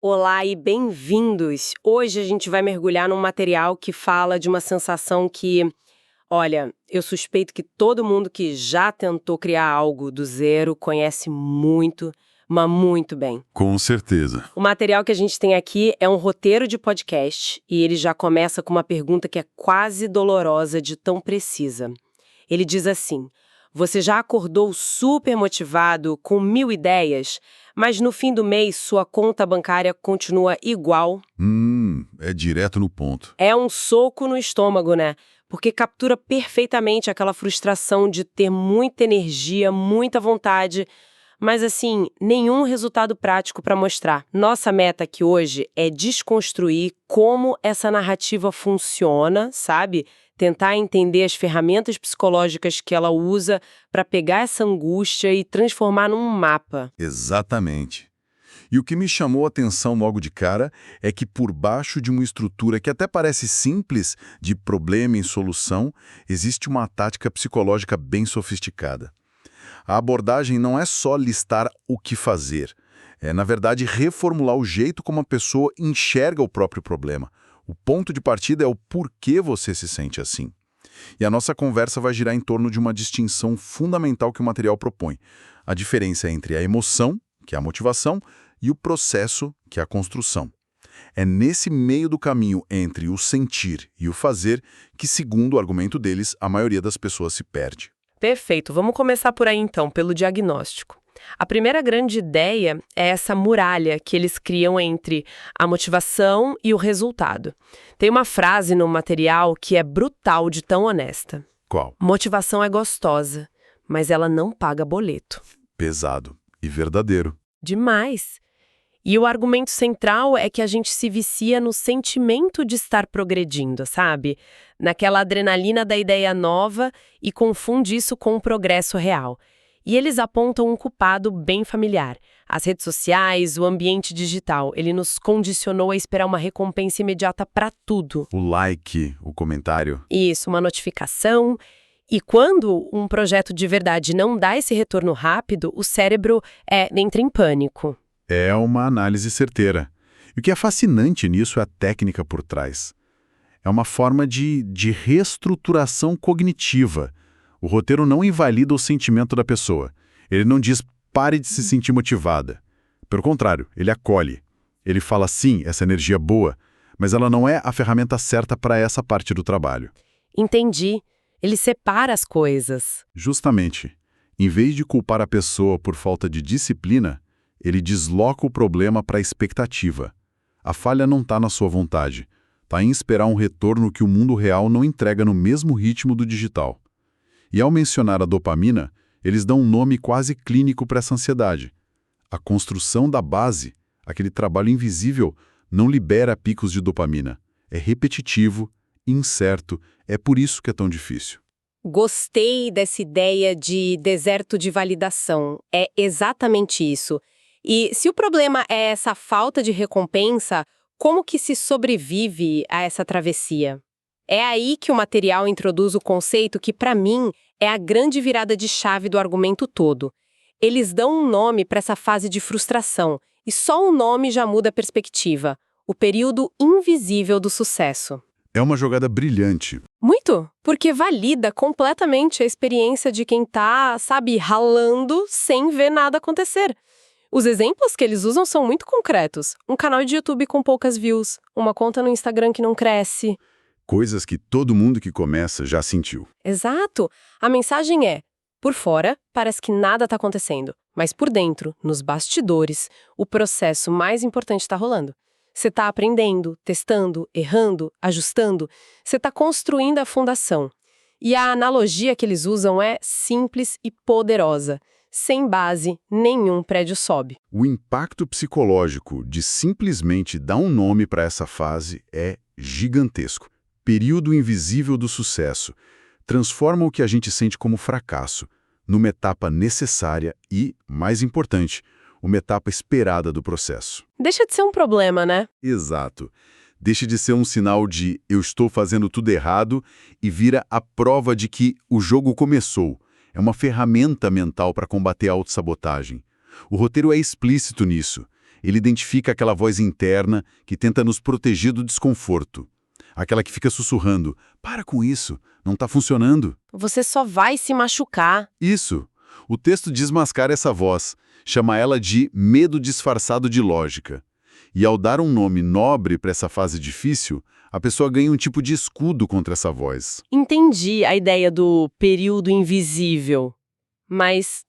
Olá e bem-vindos! Hoje a gente vai mergulhar num material que fala de uma sensação que, olha, eu suspeito que todo mundo que já tentou criar algo do zero conhece muito, mas muito bem. Com certeza. O material que a gente tem aqui é um roteiro de podcast e ele já começa com uma pergunta que é quase dolorosa de tão precisa. Ele diz assim: você já acordou super motivado, com 1000 ideias, mas no fim do mês sua conta bancária continua igual? É direto no ponto. É um soco no estômago, né? Porque captura perfeitamente aquela frustração de ter muita energia, muita vontade, mas assim, nenhum resultado prático para mostrar. Nossa meta aqui hoje é desconstruir como essa narrativa funciona, sabe? Tentar entender as ferramentas psicológicas que ela usa para pegar essa angústia e transformar num mapa. Exatamente. E o que me chamou a atenção logo de cara é que por baixo de uma estrutura que até parece simples, de problema e solução, existe uma tática psicológica bem sofisticada. A abordagem não é só listar o que fazer, é, na verdade, reformular o jeito como a pessoa enxerga o próprio problema. O ponto de partida é o porquê você se sente assim. E a nossa conversa vai girar em torno de uma distinção fundamental que o material propõe. A diferença entre a emoção, que é a motivação, e o processo, que é a construção. É nesse meio do caminho entre o sentir e o fazer que, segundo o argumento deles, a maioria das pessoas se perde. Perfeito, vamos começar por aí então, pelo diagnóstico. A primeira grande ideia é essa muralha que eles criam entre a motivação e o resultado. Tem uma frase no material que é brutal de tão honesta. Qual? Motivação é gostosa, mas ela não paga boleto. Pesado e verdadeiro. Demais! E o argumento central é que a gente se vicia no sentimento de estar progredindo, sabe? Naquela adrenalina da ideia nova e confunde isso com o progresso real. E eles apontam um culpado bem familiar. As redes sociais, o ambiente digital, ele nos condicionou a esperar uma recompensa imediata para tudo. O like, o comentário. Isso, uma notificação. E quando um projeto de verdade não dá esse retorno rápido, o cérebro entra em pânico. É uma análise certeira. E o que é fascinante nisso é a técnica por trás. É uma forma de reestruturação cognitiva. O roteiro não invalida o sentimento da pessoa. Ele não diz pare de se sentir motivada. Pelo contrário, ele acolhe. Ele fala sim, essa energia é boa, mas ela não é a ferramenta certa para essa parte do trabalho. Entendi. Ele separa as coisas. Justamente, em vez de culpar a pessoa por falta de disciplina, ele desloca o problema para a expectativa. A falha não está na sua vontade, está em esperar um retorno que o mundo real não entrega no mesmo ritmo do digital. E ao mencionar a dopamina, eles dão um nome quase clínico para essa ansiedade. A construção da base, aquele trabalho invisível, não libera picos de dopamina. É repetitivo, incerto, é por isso que é tão difícil. Gostei dessa ideia de deserto de validação. É exatamente isso. E se o problema é essa falta de recompensa, como que se sobrevive a essa travessia? É aí que o material introduz o conceito que, para mim, é a grande virada de chave do argumento todo. Eles dão um nome para essa fase de frustração, e só o nome já muda a perspectiva. O período invisível do sucesso. É uma jogada brilhante. Muito, porque valida completamente a experiência de quem tá, sabe, ralando sem ver nada acontecer. Os exemplos que eles usam são muito concretos. Um canal de YouTube com poucas views, uma conta no Instagram que não cresce. Coisas que todo mundo que começa já sentiu. Exato! A mensagem é, por fora, parece que nada está acontecendo, mas por dentro, nos bastidores, o processo mais importante está rolando. Você está aprendendo, testando, errando, ajustando, você está construindo a fundação. E a analogia que eles usam é simples e poderosa. Sem base, nenhum prédio sobe. O impacto psicológico de simplesmente dar um nome para essa fase é gigantesco. Período invisível do sucesso. Transforma o que a gente sente como fracasso numa etapa necessária e, mais importante, uma etapa esperada do processo. Deixa de ser um problema, né? Exato. Deixa de ser um sinal de eu estou fazendo tudo errado e vira a prova de que o jogo começou. É uma ferramenta mental para combater a autossabotagem. O roteiro é explícito nisso. Ele identifica aquela voz interna que tenta nos proteger do desconforto. Aquela que fica sussurrando, para com isso, não está funcionando. Você só vai se machucar. Isso. O texto desmascara essa voz, chama ela de medo disfarçado de lógica. E ao dar um nome nobre para essa fase difícil, a pessoa ganha um tipo de escudo contra essa voz. Entendi a ideia do período invisível. Mas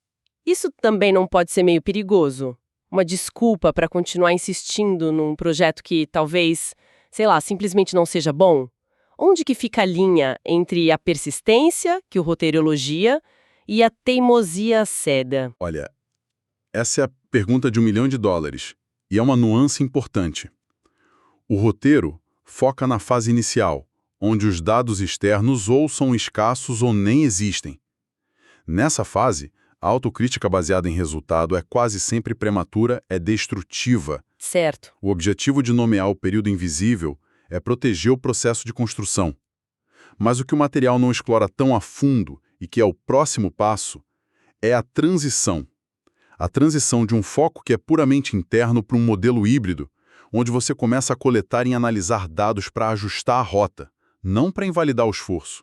isso também não pode ser meio perigoso? Uma desculpa para continuar insistindo num projeto que talvez, sei lá, simplesmente não seja bom? Onde que fica a linha entre a persistência, que o roteiro elogia, e a teimosia cega? Olha, essa é a pergunta de $1 milhão. E é uma nuance importante. O roteiro foca na fase inicial, onde os dados externos ou são escassos ou nem existem. Nessa fase, a autocrítica baseada em resultado é quase sempre prematura, é destrutiva. Certo. O objetivo de nomear o período invisível é proteger o processo de construção. Mas o que o material não explora tão a fundo, e que é o próximo passo, é a transição. A transição de um foco que é puramente interno para um modelo híbrido, onde você começa a coletar e analisar dados para ajustar a rota, não para invalidar o esforço.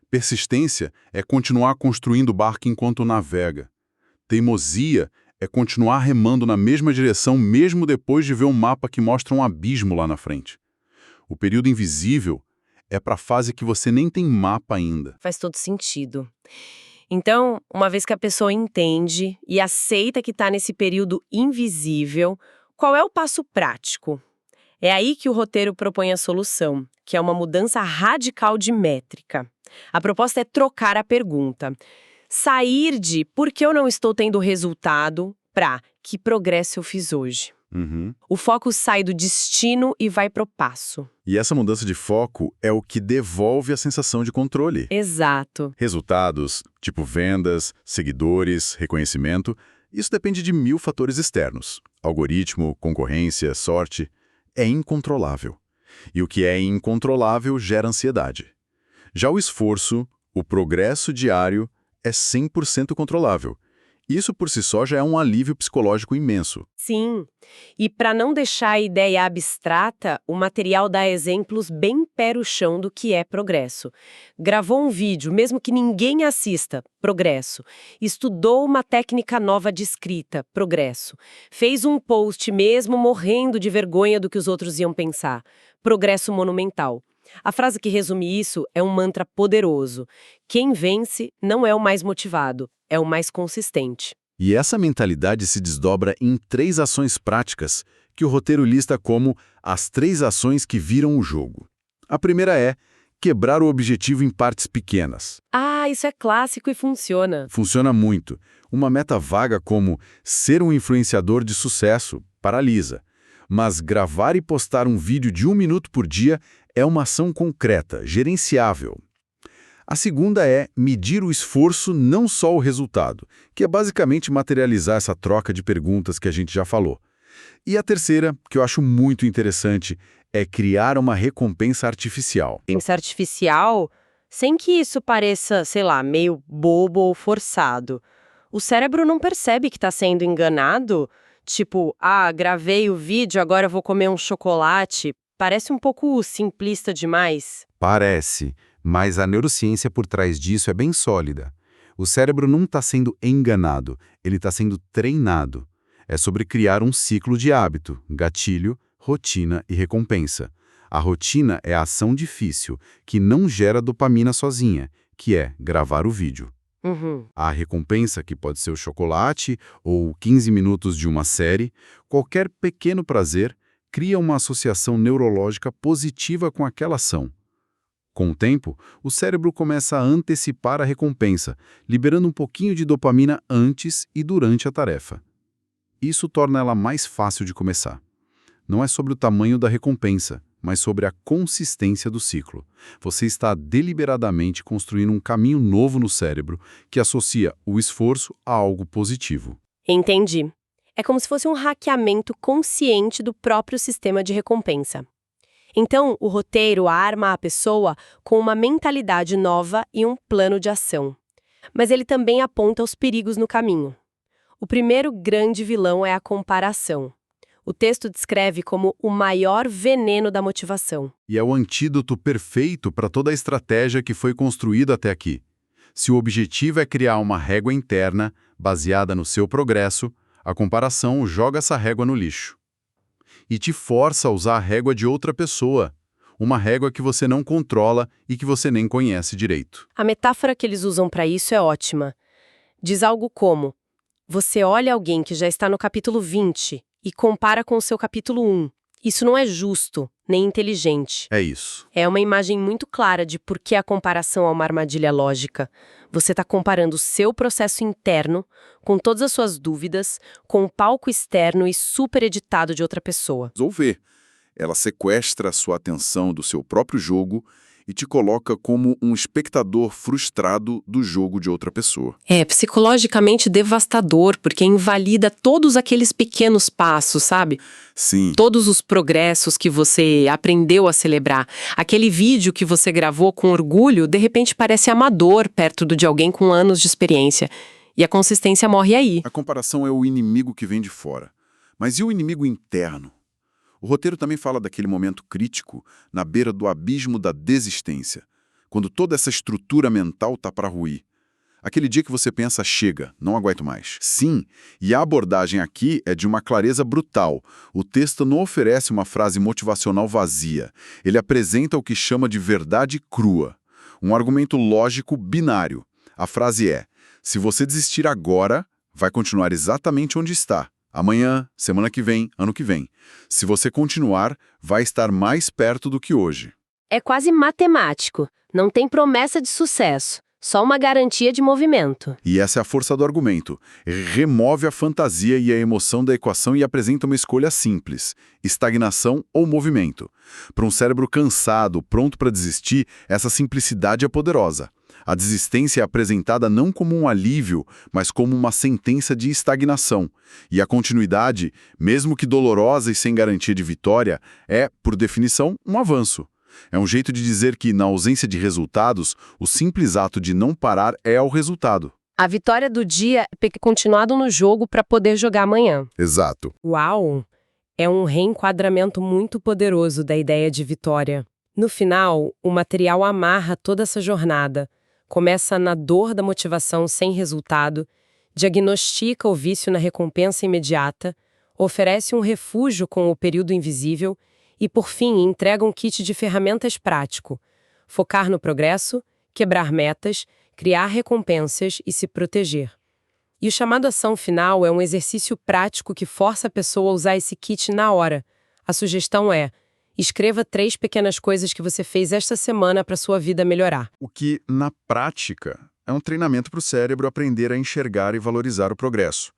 Persistência é continuar construindo o barco enquanto navega. Teimosia é continuar remando na mesma direção mesmo depois de ver um mapa que mostra um abismo lá na frente. O período invisível é para a fase que você nem tem mapa ainda. Faz todo sentido. Então, uma vez que a pessoa entende e aceita que está nesse período invisível, qual é o passo prático? É aí que o roteiro propõe a solução, que é uma mudança radical de métrica. A proposta é trocar a pergunta. Sair de por que eu não estou tendo resultado para que progresso eu fiz hoje. O foco sai do destino e vai pro passo. E essa mudança de foco é o que devolve a sensação de controle. Exato. Resultados, tipo vendas, seguidores, reconhecimento, isso depende de 1000 fatores externos. Algoritmo, concorrência, sorte. É incontrolável. E o que é incontrolável gera ansiedade. Já o esforço, o progresso diário, é 100% controlável. Isso por si só já é um alívio psicológico imenso. Sim. E para não deixar a ideia abstrata, o material dá exemplos bem pé no chão do que é progresso. Gravou um vídeo, mesmo que ninguém assista, progresso. Estudou uma técnica nova de escrita, progresso. Fez um post mesmo morrendo de vergonha do que os outros iam pensar, progresso monumental. A frase que resume isso é um mantra poderoso. Quem vence não é o mais motivado, é o mais consistente. E essa mentalidade se desdobra em 3 ações práticas que o roteiro lista como as 3 ações que viram o jogo. A primeira é quebrar o objetivo em partes pequenas. Ah, isso é clássico e funciona. Funciona muito. Uma meta vaga como ser um influenciador de sucesso paralisa. Mas gravar e postar um vídeo de 1 minuto por dia é uma ação concreta, gerenciável. A segunda é medir o esforço, não só o resultado, que é basicamente materializar essa troca de perguntas que a gente já falou. E a terceira, que eu acho muito interessante, é criar uma recompensa artificial. Recompensa artificial, sem que isso pareça, sei lá, meio bobo ou forçado. O cérebro não percebe que está sendo enganado. Tipo, gravei o vídeo, agora eu vou comer um chocolate. Parece um pouco simplista demais. Parece, mas a neurociência por trás disso é bem sólida. O cérebro não está sendo enganado, ele está sendo treinado. É sobre criar um ciclo de hábito, gatilho, rotina e recompensa. A rotina é a ação difícil, que não gera dopamina sozinha, que é gravar o vídeo. A recompensa, que pode ser o chocolate ou 15 minutos de uma série, qualquer pequeno prazer, cria uma associação neurológica positiva com aquela ação. Com o tempo, o cérebro começa a antecipar a recompensa, liberando um pouquinho de dopamina antes e durante a tarefa. Isso torna ela mais fácil de começar. Não é sobre o tamanho da recompensa, mas sobre a consistência do ciclo. Você está deliberadamente construindo um caminho novo no cérebro que associa o esforço a algo positivo. Entendi. É como se fosse um hackeamento consciente do próprio sistema de recompensa. Então, o roteiro arma a pessoa com uma mentalidade nova e um plano de ação. Mas ele também aponta os perigos no caminho. O primeiro grande vilão é a comparação. O texto descreve como o maior veneno da motivação. E é o antídoto perfeito para toda a estratégia que foi construída até aqui. Se o objetivo é criar uma régua interna, baseada no seu progresso, a comparação joga essa régua no lixo. E te força a usar a régua de outra pessoa, uma régua que você não controla e que você nem conhece direito. A metáfora que eles usam para isso é ótima. Diz algo como: você olha alguém que já está no capítulo 20 e compara com o seu capítulo 1. Isso não é justo, nem inteligente. É isso. É uma imagem muito clara de por que a comparação é uma armadilha lógica. Você está comparando o seu processo interno, com todas as suas dúvidas, com o palco externo e super editado de outra pessoa. Resolver. Ela sequestra a sua atenção do seu próprio jogo e te coloca como um espectador frustrado do jogo de outra pessoa. É psicologicamente devastador, porque invalida todos aqueles pequenos passos, sabe? Sim, Todos os progressos que você aprendeu a celebrar. Aquele vídeo que você gravou com orgulho, de repente parece amador perto de alguém com anos de experiência. E a consistência morre aí. a comparação é o inimigo que vem de fora. Mas e o inimigo interno? O roteiro também fala daquele momento crítico, na beira do abismo da desistência, quando toda essa estrutura mental tá para ruir. Aquele dia que você pensa, chega, não aguento mais. Sim, e a abordagem aqui é de uma clareza brutal. O texto não oferece uma frase motivacional vazia. Ele apresenta o que chama de verdade crua. Um argumento lógico binário. A frase é: se você desistir agora, vai continuar exatamente onde está. Amanhã, semana que vem, ano que vem. Se você continuar, vai estar mais perto do que hoje. É quase matemático. Não tem promessa de sucesso. Só uma garantia de movimento. E essa é a força do argumento. Remove a fantasia e a emoção da equação e apresenta uma escolha simples: estagnação ou movimento. Para um cérebro cansado, pronto para desistir, essa simplicidade é poderosa. A desistência é apresentada não como um alívio, mas como uma sentença de estagnação. E a continuidade, mesmo que dolorosa e sem garantia de vitória, é, por definição, um avanço. É um jeito de dizer que, na ausência de resultados, o simples ato de não parar é o resultado. A vitória do dia é ter continuado no jogo para poder jogar amanhã. Exato. Uau! É um reenquadramento muito poderoso da ideia de vitória. No final, o material amarra toda essa jornada. Começa na dor da motivação sem resultado, diagnostica o vício na recompensa imediata, oferece um refúgio com o período invisível e, por fim, entrega um kit de ferramentas prático: focar no progresso, quebrar metas, criar recompensas e se proteger. E o chamado ação final é um exercício prático que força a pessoa a usar esse kit na hora. A sugestão é: escreva 3 pequenas coisas que você fez esta semana para sua vida melhorar. O que, na prática, é um treinamento para o cérebro aprender a enxergar e valorizar o progresso.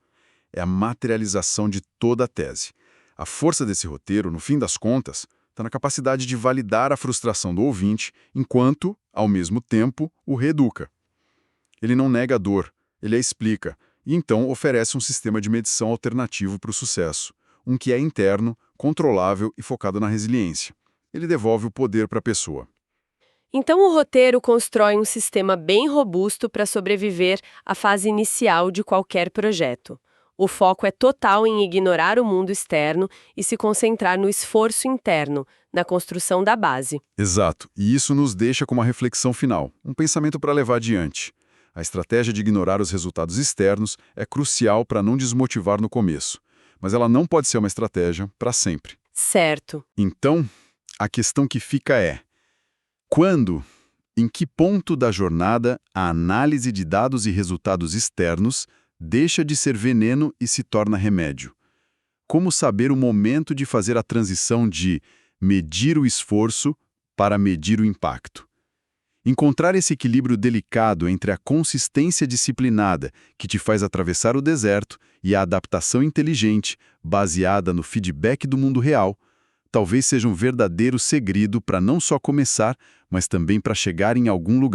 É a materialização de toda a tese. A força desse roteiro, no fim das contas, está na capacidade de validar a frustração do ouvinte, enquanto, ao mesmo tempo, o reeduca. Ele não nega a dor, ele a explica, e então oferece um sistema de medição alternativo para o sucesso, um que é interno, controlável e focado na resiliência. Ele devolve o poder para a pessoa. Então o roteiro constrói um sistema bem robusto para sobreviver à fase inicial de qualquer projeto. O foco é total em ignorar o mundo externo e se concentrar no esforço interno, na construção da base. Exato, e isso nos deixa com uma reflexão final, um pensamento para levar adiante. A estratégia de ignorar os resultados externos é crucial para não desmotivar no começo, mas ela não pode ser uma estratégia para sempre. Certo. Então, a questão que fica é: quando, em que ponto da jornada a análise de dados e resultados externos deixa de ser veneno e se torna remédio? Como saber o momento de fazer a transição de medir o esforço para medir o impacto? Encontrar esse equilíbrio delicado entre a consistência disciplinada, que te faz atravessar o deserto, e a adaptação inteligente, baseada no feedback do mundo real, talvez seja um verdadeiro segredo para não só começar, mas também para chegar em algum lugar.